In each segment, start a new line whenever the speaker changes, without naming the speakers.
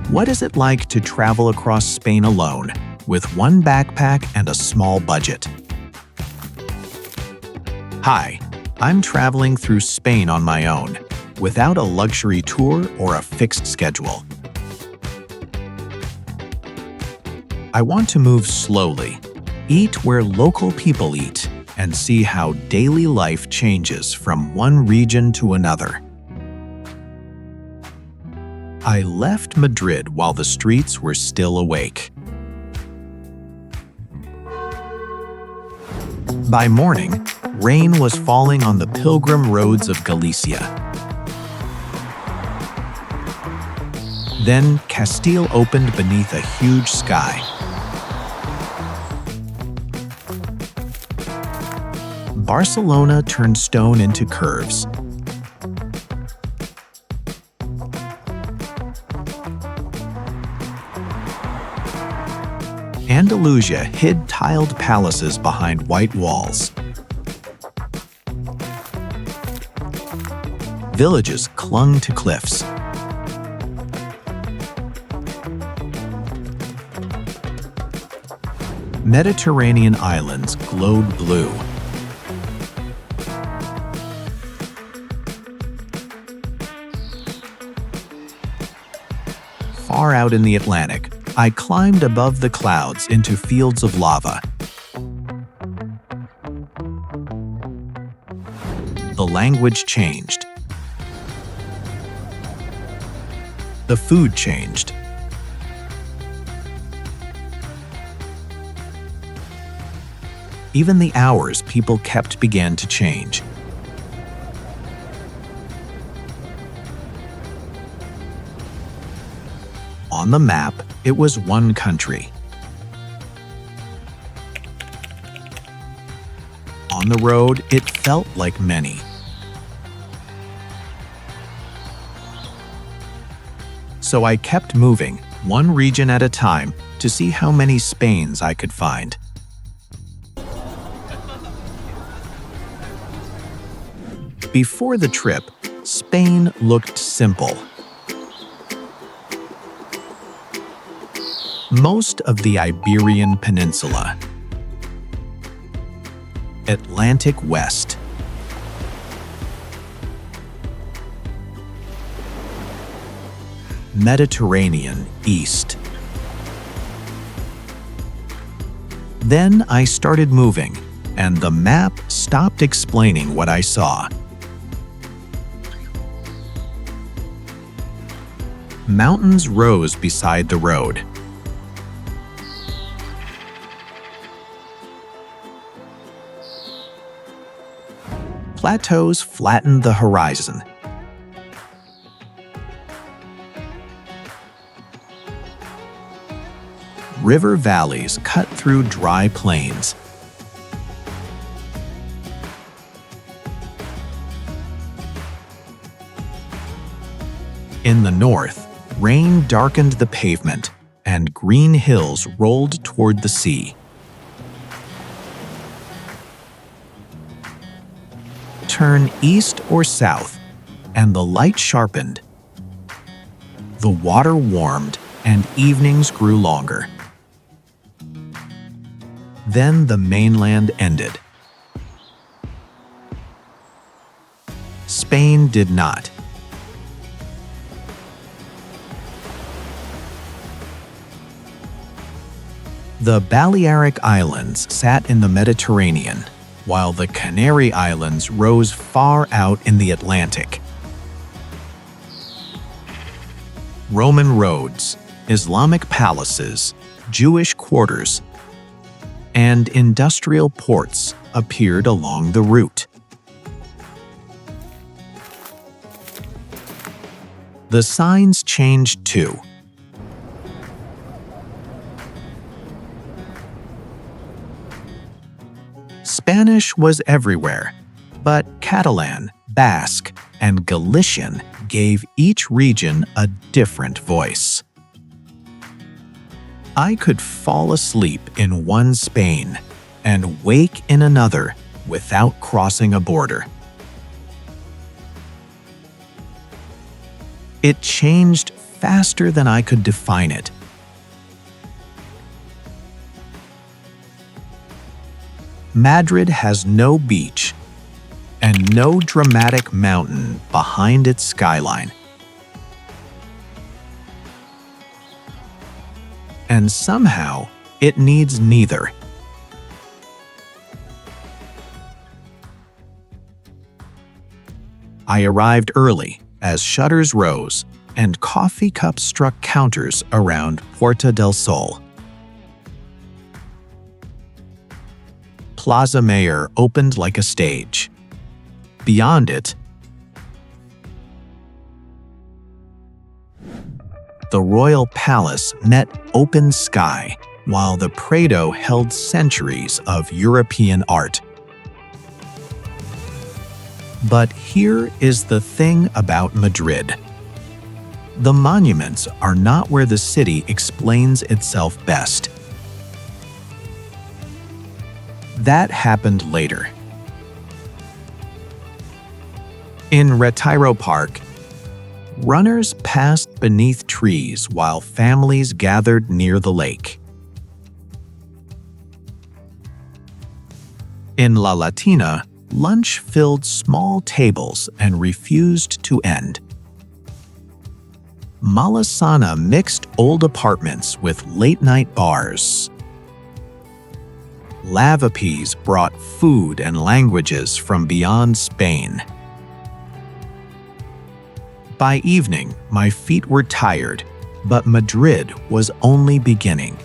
What is it like to travel across Spain alone, with one backpack and a small budget? Hi, I'm traveling through Spain on my own, without a luxury tour or a fixed schedule. I want to move slowly, eat where local people eat, and see how daily life changes from one region to another. I left Madrid while the streets were still awake. By morning, rain was falling on the pilgrim roads of Galicia. Then Castile opened beneath a huge sky. Barcelona turned stone into curves. Andalusia hid tiled palaces behind white walls. Villages clung to cliffs. Mediterranean islands glowed blue. Far out in the Atlantic, I climbed above the clouds into fields of lava. The language changed. The food changed. Even the hours people kept began to change. On the map, it was one country. On the road, it felt like many. So I kept moving, one region at a time, to see how many Spains I could find. Before the trip, Spain looked simple. Most of the Iberian Peninsula, Atlantic West, Mediterranean East. Then I started moving, and the map stopped explaining what I saw. Mountains rose beside the road. Plateaus flattened the horizon. River valleys cut through dry plains. In the north, rain darkened the pavement, and green hills rolled toward the sea. Turn east or south, and the light sharpened. The water warmed, and evenings grew longer. Then the mainland ended. Spain did not. The Balearic Islands sat in the Mediterranean, while the Canary Islands rose far out in the Atlantic. Roman roads, Islamic palaces, Jewish quarters, and industrial ports appeared along the route. The signs changed too. Spanish was everywhere, but Catalan, Basque, and Galician gave each region a different voice. I could fall asleep in one Spain and wake in another without crossing a border. It changed faster than I could define it. Madrid has no beach and no dramatic mountain behind its skyline. And somehow, it needs neither. I arrived early as shutters rose and coffee cups struck counters around Puerta del Sol. Plaza Mayor opened like a stage. Beyond it, the royal palace met open sky, while the Prado held centuries of European art. But here is the thing about Madrid. The monuments are not where the city explains itself best. That happened later. In Retiro Park, runners passed beneath trees while families gathered near the lake. In La Latina, lunch filled small tables and refused to end. Malasana mixed old apartments with late-night bars. Lavapiés brought food and languages from beyond Spain. By evening, my feet were tired, but Madrid was only beginning.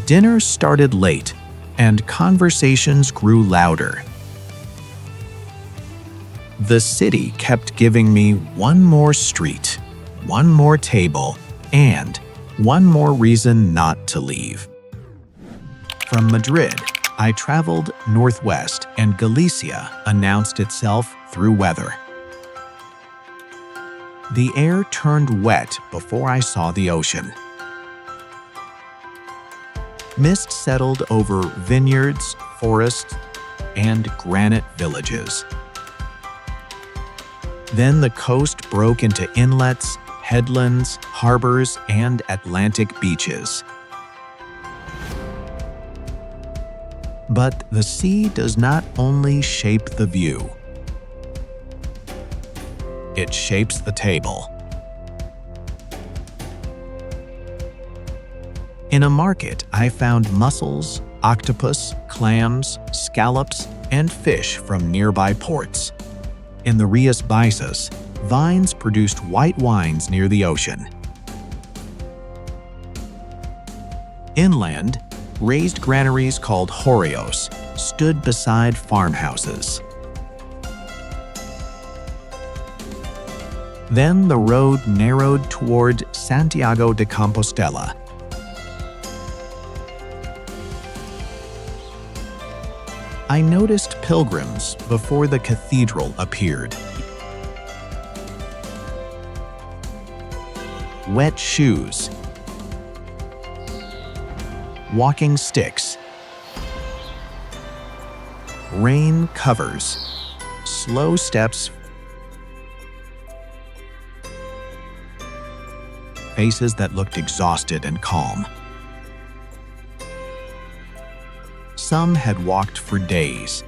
Dinner started late, and conversations grew louder. The city kept giving me one more street, one more table, and one more reason not to leave. From Madrid, I traveled northwest, and Galicia announced itself through weather. The air turned wet before I saw the ocean. Mist settled over vineyards, forests, and granite villages. Then the coast broke into inlets, headlands, harbors, and Atlantic beaches. But the sea does not only shape the view. It shapes the table. In a market, I found mussels, octopus, clams, scallops, and fish from nearby ports. In the Rías Baixas, vines produced white wines near the ocean. Inland, raised granaries called horreos stood beside farmhouses. Then the road narrowed toward Santiago de Compostela. I noticed pilgrims before the cathedral appeared. Wet shoes, walking sticks, rain covers, slow steps, faces that looked exhausted and calm. Some had walked for days,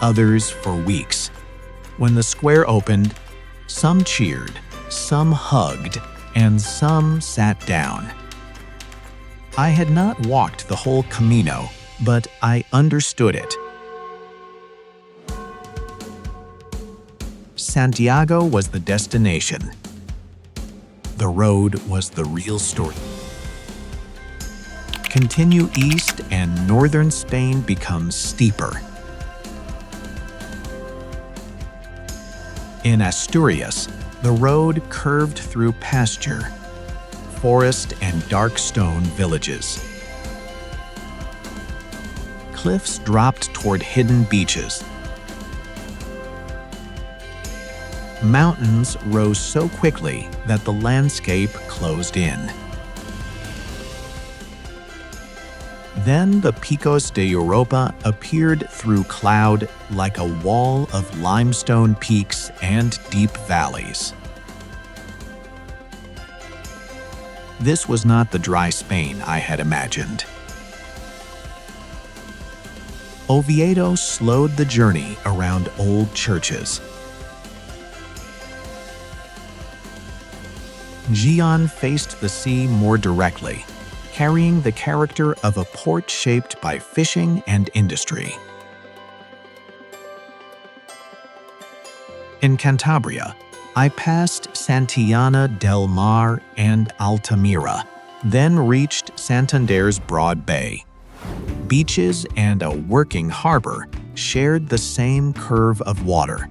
others for weeks. When the square opened, some cheered, some hugged, and some sat down. I had not walked the whole Camino, but I understood it. Santiago was the destination. The road was the real story. Continue east and northern Spain becomes steeper. In Asturias, the road curved through pasture, forest, and dark stone villages. Cliffs dropped toward hidden beaches. Mountains rose so quickly that the landscape closed in. Then the Picos de Europa appeared through cloud like a wall of limestone peaks and deep valleys. This was not the dry Spain I had imagined. Oviedo slowed the journey around old churches. Gijón faced the sea more directly, carrying the character of a port shaped by fishing and industry. In Cantabria, I passed Santillana del Mar and Altamira, then reached Santander's broad bay. Beaches and a working harbor shared the same curve of water.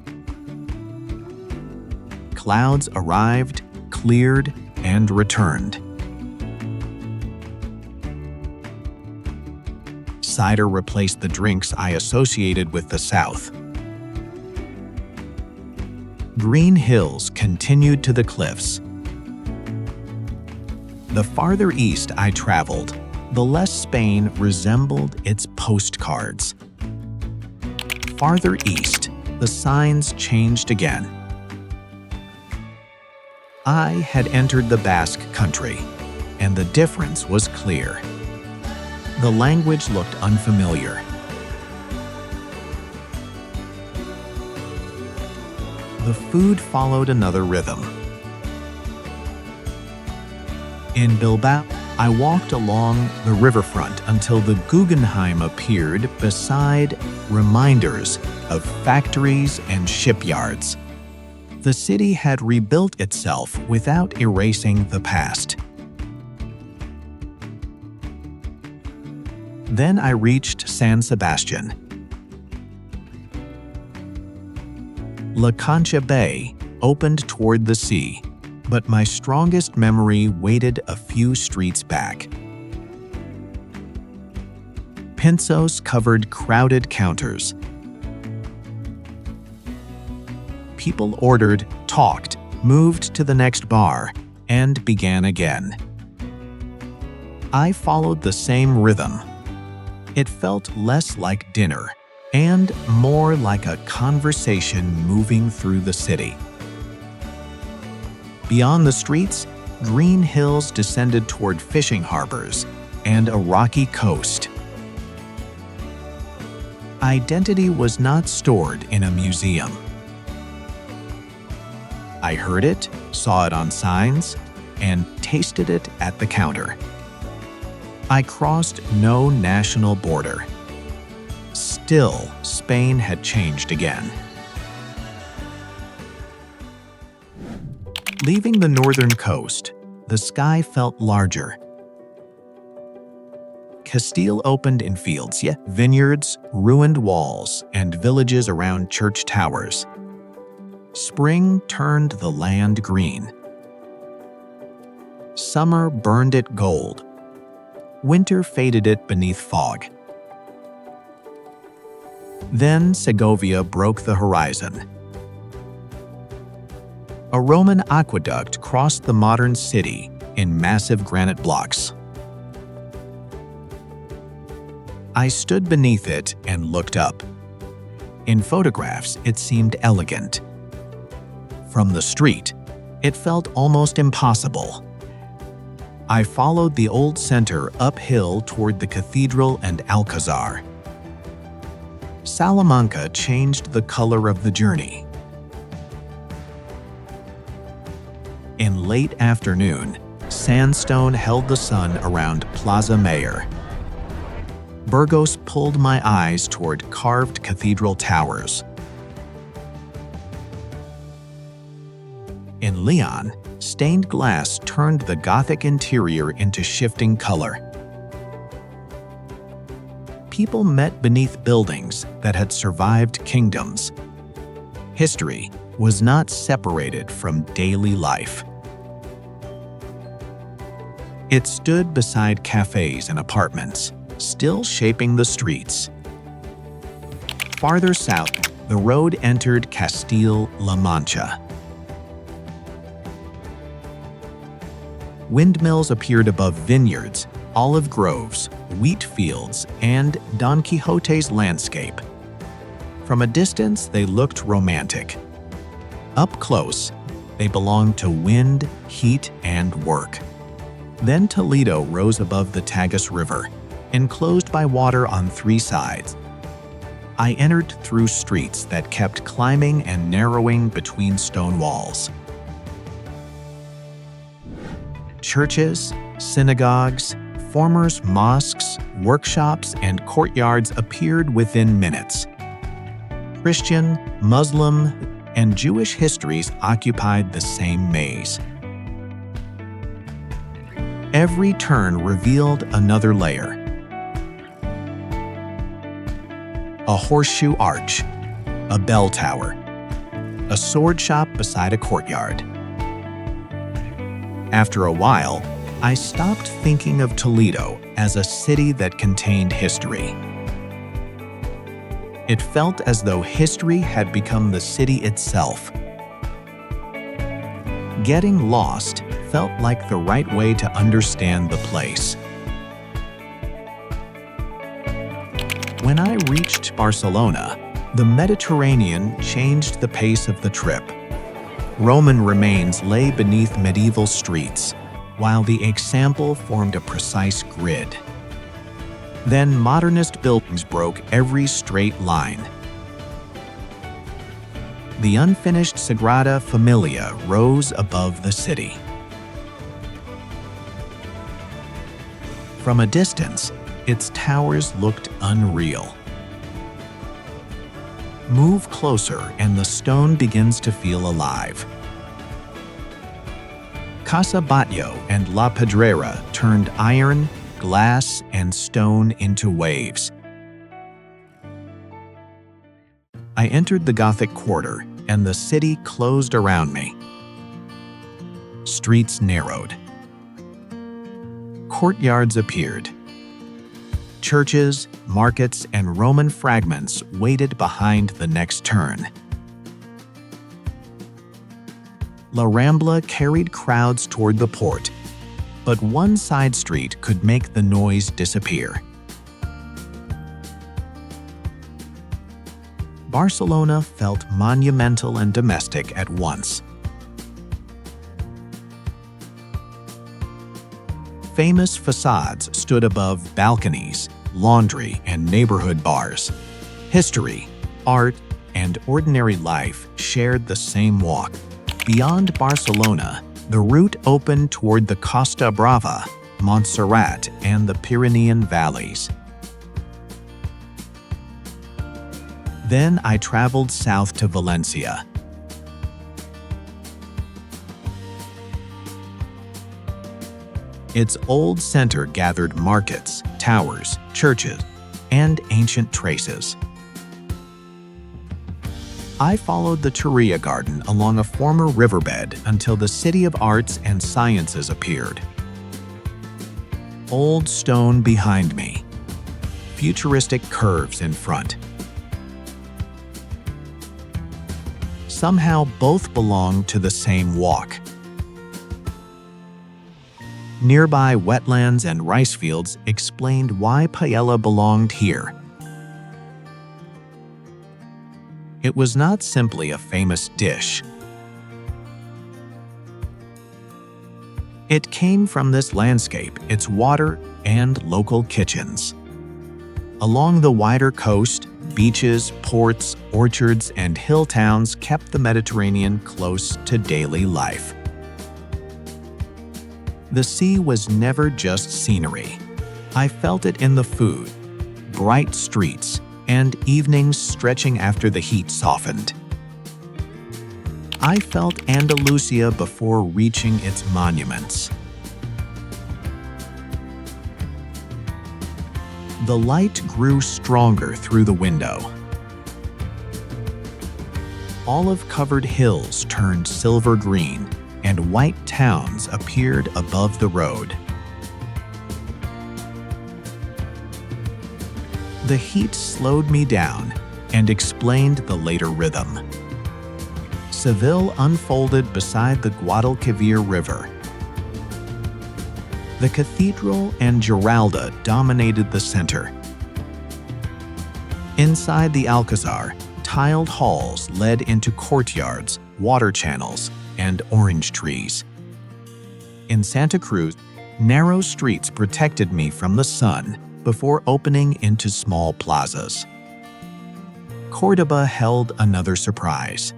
Clouds arrived, cleared, and returned. Cider replaced the drinks I associated with the South. Green hills continued to the cliffs. The farther east I traveled, the less Spain resembled its postcards. Farther east, the signs changed again. I had entered the Basque country, and the difference was clear. The language looked unfamiliar. The food followed another rhythm. In Bilbao, I walked along the riverfront until the Guggenheim appeared beside reminders of factories and shipyards. The city had rebuilt itself without erasing the past. Then I reached San Sebastian. La Concha Bay opened toward the sea, but my strongest memory waited a few streets back. Pinzos covered crowded counters. People ordered, talked, moved to the next bar, and began again. I followed the same rhythm. It felt less like dinner and more like a conversation moving through the city. Beyond the streets, green hills descended toward fishing harbors and a rocky coast. Identity was not stored in a museum. I heard it, saw it on signs, and tasted it at the counter. I crossed no national border. Still, Spain had changed again. Leaving the northern coast, the sky felt larger. Castile opened in fields, vineyards, ruined walls, and villages around church towers. Spring turned the land green. Summer burned it gold. Winter faded it beneath fog. Then Segovia broke the horizon. A Roman aqueduct crossed the modern city in massive granite blocks. I stood beneath it and looked up. In photographs, it seemed elegant. From the street, it felt almost impossible. I followed the old center uphill toward the cathedral and Alcazar. Salamanca changed the color of the journey. In late afternoon, sandstone held the sun around Plaza Mayor. Burgos pulled my eyes toward carved cathedral towers. In Leon, stained glass turned the Gothic interior into shifting color. People met beneath buildings that had survived kingdoms. History was not separated from daily life. It stood beside cafes and apartments, still shaping the streets. Farther south, the road entered Castile-La Mancha. Windmills appeared above vineyards, olive groves, wheat fields, and Don Quixote's landscape. From a distance, they looked romantic. Up close, they belonged to wind, heat, and work. Then Toledo rose above the Tagus River, enclosed by water on 3 sides. I entered through streets that kept climbing and narrowing between stone walls. Churches, synagogues, formers' mosques, workshops, and courtyards appeared within minutes. Christian, Muslim, and Jewish histories occupied the same maze. Every turn revealed another layer. A horseshoe arch, a bell tower, a sword shop beside a courtyard. After a while, I stopped thinking of Toledo as a city that contained history. It felt as though history had become the city itself. Getting lost felt like the right way to understand the place. When I reached Barcelona, the Mediterranean changed the pace of the trip. Roman remains lay beneath medieval streets, while the example formed a precise grid. Then modernist buildings broke every straight line. The unfinished Sagrada Familia rose above the city. From a distance, its towers looked unreal. Move closer and the stone begins to feel alive. Casa Batlló and La Pedrera turned iron, glass, and stone into waves. I entered the Gothic quarter and the city closed around me. Streets narrowed. Courtyards appeared. Churches, markets, and Roman fragments waited behind the next turn. La Rambla carried crowds toward the port, but one side street could make the noise disappear. Barcelona felt monumental and domestic at once. Famous facades stood above balconies, laundry, and neighborhood bars. History, art, and ordinary life shared the same walk. Beyond Barcelona, the route opened toward the Costa Brava, Montserrat, and the Pyrenean valleys. Then I traveled south to Valencia. Its old center gathered markets, towers, churches, and ancient traces. I followed the Turia Garden along a former riverbed until the City of Arts and Sciences appeared. Old stone behind me, futuristic curves in front. Somehow both belong to the same walk. Nearby wetlands and rice fields explained why paella belonged here. It was not simply a famous dish. It came from this landscape, its water, and local kitchens. Along the wider coast, beaches, ports, orchards, and hill towns kept the Mediterranean close to daily life. The sea was never just scenery. I felt it in the food, bright streets, and evenings stretching after the heat softened. I felt Andalusia before reaching its monuments. The light grew stronger through the window. Olive-covered hills turned silver green, and white towns appeared above the road. The heat slowed me down and explained the later rhythm. Seville unfolded beside the Guadalquivir River. The cathedral and Giralda dominated the center. Inside the Alcazar, tiled halls led into courtyards, water channels, and orange trees. In Santa Cruz, narrow streets protected me from the sun before opening into small plazas. Córdoba held another surprise.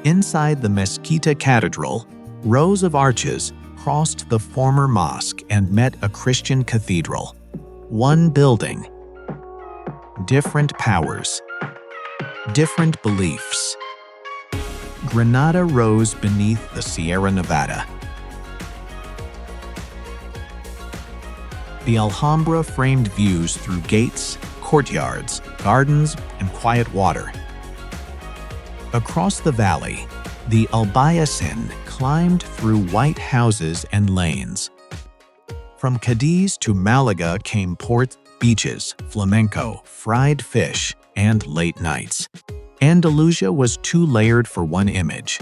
Inside the Mezquita Cathedral, rows of arches crossed the former mosque and met a Christian cathedral. One building, different powers, different beliefs. Granada rose beneath the Sierra Nevada. The Alhambra framed views through gates, courtyards, gardens, and quiet water. Across the valley, the Albayacin climbed through white houses and lanes. From Cadiz to Malaga came ports, beaches, flamenco, fried fish, and late nights. Andalusia was too layered for one image.